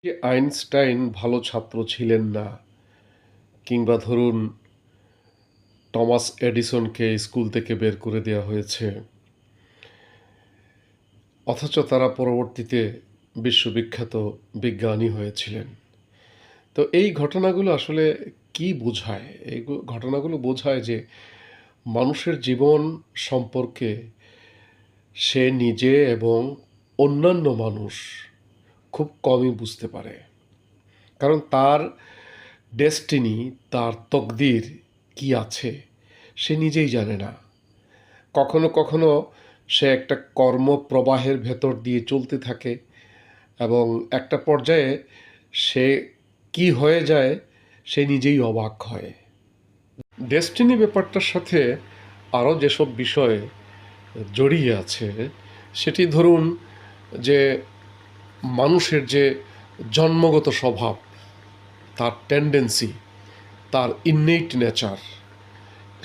যে আইনস্টাইন ভালো ছাত্র ছিলেন না, কিংবা ধরুন টমাস এডিসনকে স্কুল থেকে বের করে দেওয়া হয়েছে, অথচ তারা পরবর্তীতে বিশ্ববিখ্যাত বিজ্ঞানী হয়েছিলেন। তো এই ঘটনাগুলো আসলে কি বোঝায়? এই ঘটনাগুলো বোঝায় যে মানুষের জীবন সম্পর্কে সে নিজে এবং অন্যান্য মানুষ খুব কমই বুঝতে পারে। কারণ তার ডেস্টিনি, তার তকদির কি আছে সে নিজেই জানে না। কখনো কখনো সে একটা কর্মপ্রবাহের ভেতর দিয়ে চলতে থাকে এবং একটা পর্যায়ে সে কি হয়ে যায় সে নিজেই অবাক হয়। ডেস্টিনি ব্যাপারটার সাথে আরও যেসব বিষয় জড়িয়ে আছে, সেটি ধরুন যে মানুষের যে জন্মগত স্বভাব, তার টেন্ডেন্সি, তার ইননেট নেচার,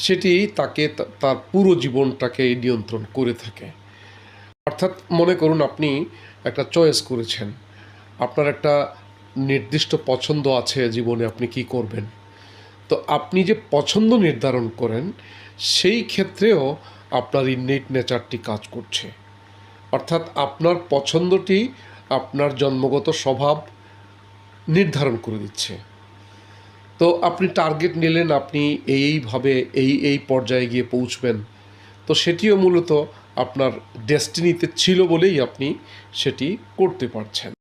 সেটি তাকে তার পুরো জীবনটাকে নিয়ন্ত্রণ করে থাকে। অর্থাৎ মনে করুন আপনি একটা চয়েস করেছেন, আপনার একটা নির্দিষ্ট পছন্দ আছে জীবনে আপনি কি করবেন। তো আপনি যে পছন্দ নির্ধারণ করেন সেই ক্ষেত্রেও আপনার ইননেট নেচারটি কাজ করছে। অর্থাৎ আপনার পছন্দটি আপনার জন্মগত স্বভাব নির্ধারণ করে দিচ্ছে। তো আপনি টার্গেট নিলেন, আপনি এইভাবে এই পর্যায়ে গিয়ে পৌঁছবেন, তো সেটিও মূলত আপনার ডেস্টিনিতে ছিল বলেই আপনি সেটি করতে পারছেন।